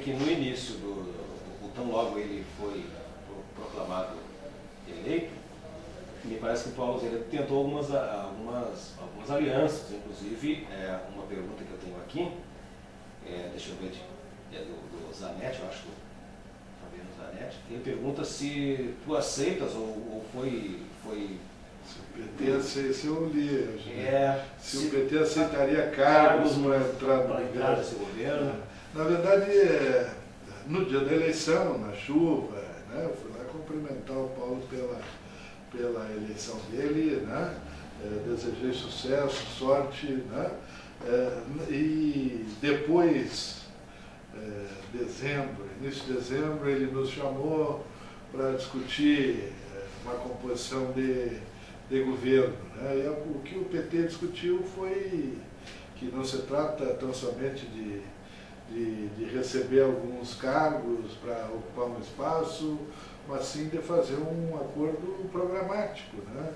que no início, tão logo ele foi proclamado eleito, me parece que o Paulo Zé tentou algumas alianças, inclusive uma pergunta que eu tenho aqui, deixa eu ver, do Zanetti, eu acho, do Fabiano Zanetti, ele pergunta se tu aceitas ou foi... Se o PT aceita, se eu li, se o PT aceitaria cargos para entrar nesse governo. Na verdade, no dia da eleição, na chuva, né, eu fui lá cumprimentar o Paulo pela eleição dele, né, desejei sucesso, sorte, né, e depois, início de dezembro, ele nos chamou para discutir uma composição de governo, né? E o que o PT discutiu foi que não se trata tão somente de receber alguns cargos para ocupar um espaço, mas sim de fazer um acordo programático, né?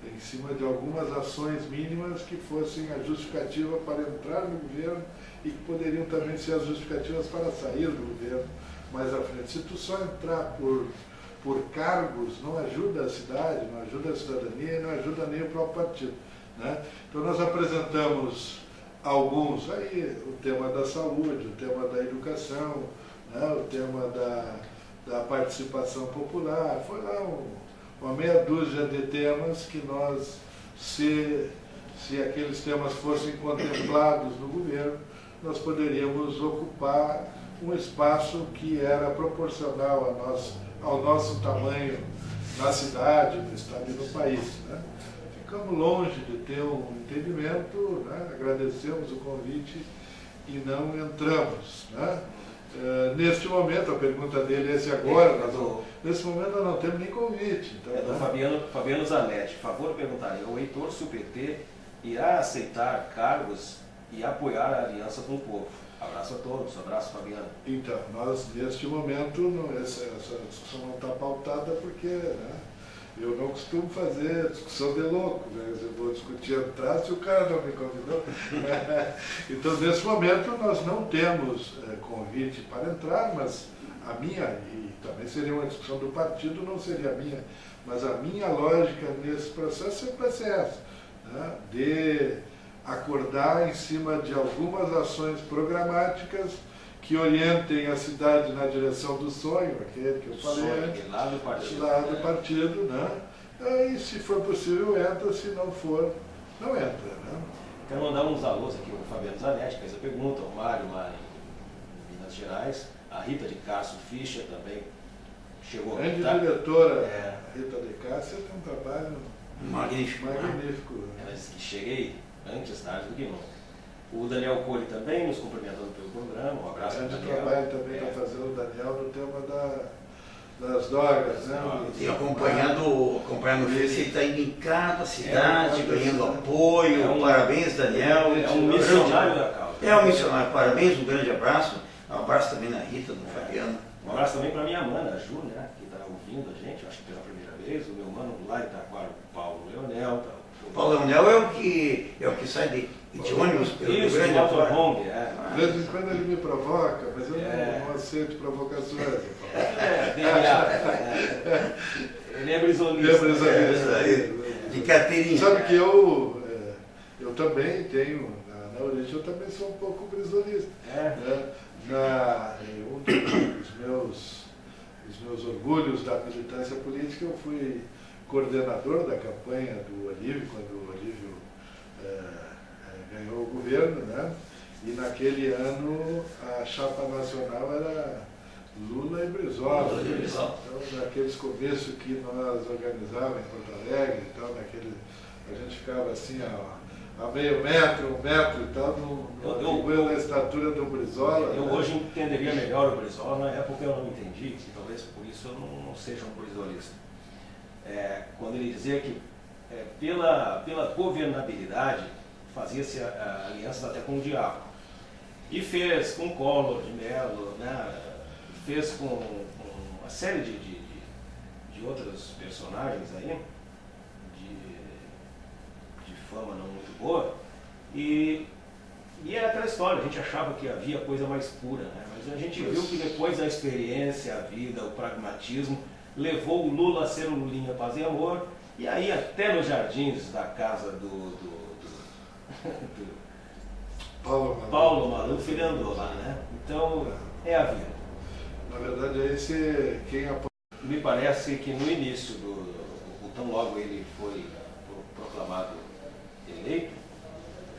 Em cima de algumas ações mínimas que fossem a justificativa para entrar no governo e que poderiam também ser as justificativas para sair do governo mais à frente. Se tu só entrar por cargos, não ajuda a cidade, não ajuda a cidadania e não ajuda nem o próprio partido, né? Então nós apresentamos alguns, aí o tema da saúde, o tema da educação, né? O tema da participação popular, foi lá uma meia dúzia de temas que nós, se aqueles temas fossem contemplados no governo, nós poderíamos ocupar um espaço que era proporcional ao nosso tamanho na cidade, no estado e no país, né? Ficamos longe de ter um entendimento, né? Agradecemos o convite e não entramos, né? Neste momento, a pergunta dele é se agora, nesse momento nós não temos nem convite. Então, do Fabiano Zanetti. Favor perguntar ao Heitor se o PT irá aceitar cargos e apoiar a aliança com o povo. Abraço a todos, abraço Fabiano. Então, nós neste momento, essa discussão não está pautada porque, né, eu não costumo fazer discussão de louco, né? Eu vou discutir atrás se o cara não me convidou. Então, nesse momento, nós não temos convite para entrar, mas a minha, e também seria uma discussão do partido, não seria a minha, mas a minha lógica nesse processo sempre vai ser essa, né? De acordar em cima de algumas ações programáticas que orientem a cidade na direção do sonho, aquele que eu falei antes, lá do partido, né? E se for possível entra, se não for, não entra, né? Quero mandar uns alôs aqui, o Fabiano Zanetti fez a pergunta, o Mário lá em Minas Gerais, a Rita de Castro Fischer também chegou a grande diretora, Rita de Castro tem um trabalho magnífico. Ela disse que cheguei antes tarde do que nunca. O Daniel Cole também nos cumprimentando pelo programa, um abraço para o Daniel. Trabalho também está fazendo o Daniel no tema das drogas, né? E acompanhando o Face, ele está indo em cada cidade, ganhando apoio. Parabéns, Daniel. É um missionário da causa. É um missionário, parabéns, um grande abraço. Um abraço também na Rita, no Fabiano. Um abraço também para minha mana, a Ju, né, que está ouvindo a gente, acho que pela primeira vez. O meu mano lá em Itaquara, o Paulo Leonel. O Paulo Leonel é o que sai de ônibus pelo Isso, grande motorhome, De vez em quando ele me provoca, mas eu não aceito provocações. Ele é brisolista. De carteirinha. Sabe que eu também tenho, na origem eu também sou um pouco brisolista. Né? Um dos meus orgulhos da militância política, eu fui coordenador da campanha do Olívio, quando o Olívio ganhou o governo, né? E naquele ano a chapa nacional era Lula e Brizola. Então, naqueles começos que nós organizávamos em Porto Alegre, então, a gente ficava assim a meio metro, 1 metro e tal, na estatura do Brizola. Eu hoje entenderia melhor o Brizola, na época eu não entendi, e talvez por isso eu não seja um brizolista. Quando ele dizia que pela governabilidade fazia-se alianças até com o diabo. E fez com Collor de Mello, né? Fez com uma série de outros personagens aí, de fama não muito boa, e E era aquela história, a gente achava que havia coisa mais pura, né? Mas a gente viu que depois a experiência, a vida, o pragmatismo, levou o Lula a ser o Lulinha Paz e Amor, e aí até nos jardins da casa do Paulo Maluf ele andou lá, né? Então é a vida. Na verdade, esse quem apoia. Me parece que no início tão logo ele foi proclamado eleito,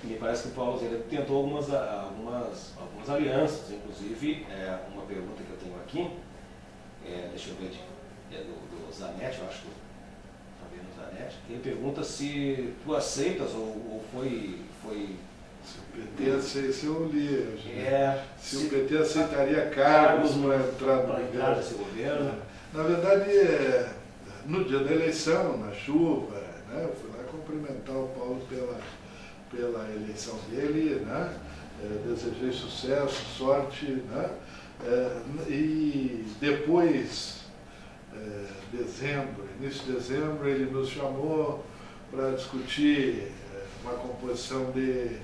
me parece que o Paulo Azevedo tentou algumas alianças, inclusive uma pergunta que eu tenho aqui, deixa eu ver, do Zanetti, eu acho que o Fabiano Zanetti, que ele pergunta se tu aceitas ou foi se o PT se eu li, se o PT aceitaria cargos para entrar no governo. Nesse governo. Na verdade, no dia da eleição, na chuva, né, eu fui lá cumprimentar o Paulo pela eleição dele, né, desejei sucesso, sorte, né, e depois, início de dezembro, ele nos chamou para discutir uma composição de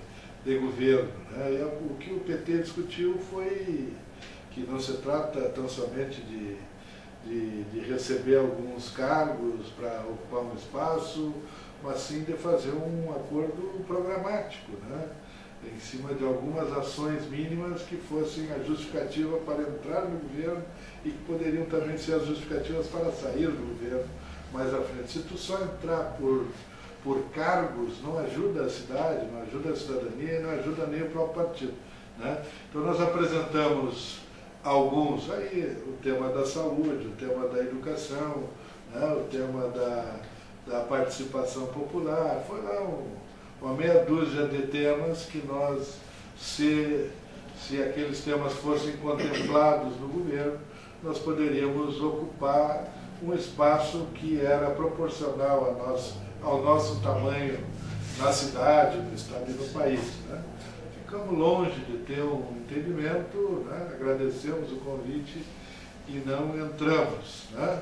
governo, né? E o que o PT discutiu foi que não se trata tão somente de receber alguns cargos para ocupar um espaço, mas sim de fazer um acordo programático, né? Em cima de algumas ações mínimas que fossem a justificativa para entrar no governo e que poderiam também ser as justificativas para sair do governo mais à frente. Se tu só entrar por cargos, não ajuda a cidade, não ajuda a cidadania, não ajuda nem o próprio partido, né? Então nós apresentamos alguns, aí o tema da saúde, o tema da educação, né? O tema da participação popular, foi lá uma meia dúzia de temas que nós, se aqueles temas fossem contemplados no governo, nós poderíamos ocupar um espaço que era proporcional ao nosso tamanho na cidade, no estado e no país, né? Ficamos longe de ter um entendimento, né? Agradecemos o convite e não entramos, né?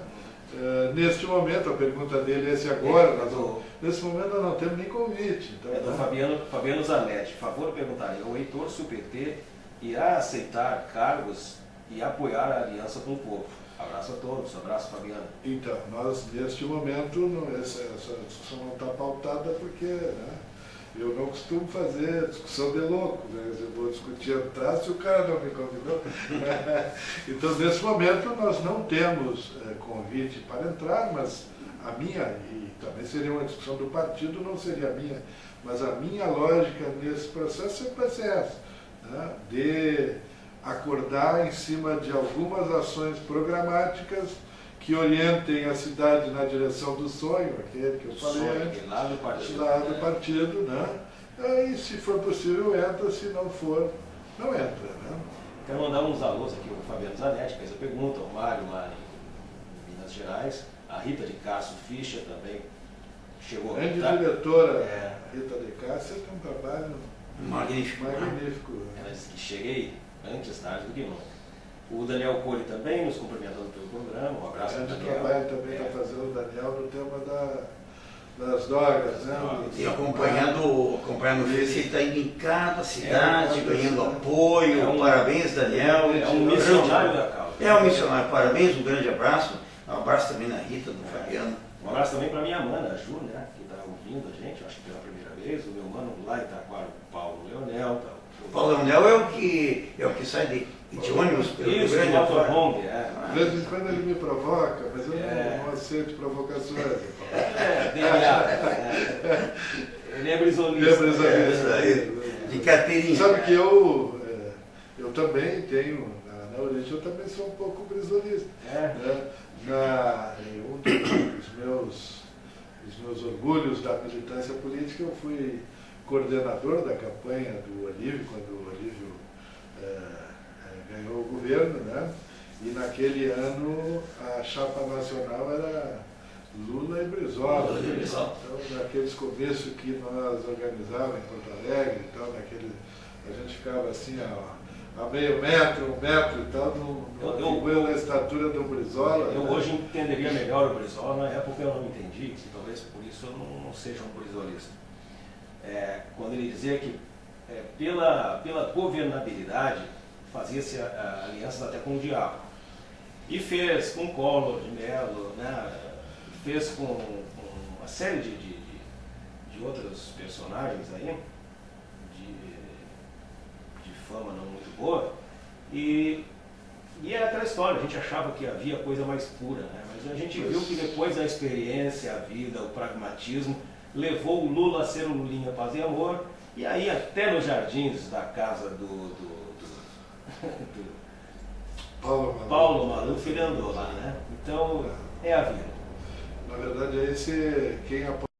Neste momento, a pergunta dele é esse agora, nesse momento nós não temos nem convite. Então, do Fabiano Zanetti. Favor perguntar ao Heitor se o PT irá aceitar cargos e apoiar a aliança com o povo. Abraço a todos, abraço Fabiano. Então, nós neste momento, essa discussão não está pautada porque, né, eu não costumo fazer discussão de louco, né? Eu vou discutir atrás se o cara não me convidou. Então, nesse momento, nós não temos convite para entrar, mas a minha, e também seria uma discussão do partido, não seria a minha, mas a minha lógica nesse processo sempre vai ser essa, né? De acordar em cima de algumas ações programáticas que orientem a cidade na direção do sonho, aquele que eu falei antes, lá do partido, né? E se for possível entra, se não for, não entra, né? Quero mandar uns alôs aqui, o Fabiano Zanetti fez a pergunta, o Mário lá em Minas Gerais, a Rita de Castro Fischer também chegou. Grande diretora, Rita de Castro, tem um trabalho magnífico. Ela disse que cheguei antes tarde do que nunca. O Daniel Cole também nos cumprimentando pelo programa, um abraço para o Daniel. Trabalho também está fazendo o Daniel no tema das drogas, né? E acompanhando o Face, ele está indo em cada cidade, ganhando apoio. Parabéns, Daniel. É um missionário da causa. É um missionário, parabéns, um grande abraço. Um abraço também na Rita, do Fabiano. Um abraço também para minha mana, a Ju, né, que está ouvindo a gente, acho que pela primeira vez. O meu mano lá em Itaquara, o Paulo Leonel. O Paulo Leonel é o que sai de ônibus pelo Isso, grande motorhome, De vez em quando ele me provoca, mas eu não aceito provocações. Ele é brisolista. De carteirinha. Sabe que eu também tenho, na origem eu também sou um pouco brisolista. Né? Um dos meus orgulhos da militância política, eu fui coordenador da campanha do Olívio, quando o Olívio ganhou o governo, né? E naquele ano a chapa nacional era Lula e Brizola. Então, naqueles começos que nós organizávamos em Porto Alegre, então, a gente ficava assim a meio metro, 1 metro e tal, no na estatura do Brizola. Eu hoje entenderia melhor o Brizola, na época eu não entendi, e talvez por isso eu não seja um brizolista. Quando ele dizia que pela governabilidade, fazia-se alianças até com o diabo. E fez com Collor de Mello, né? Fez com uma série de outros personagens aí, de fama não muito boa, e é aquela história, a gente achava que havia coisa mais pura, né? Mas a gente viu que depois a experiência, a vida, o pragmatismo, levou o Lula a ser o Lulinha Paz e Amor, e aí até nos jardins da casa do Paulo Maluf ele andou lá, né? Então é a vida. Na verdade, quem apoia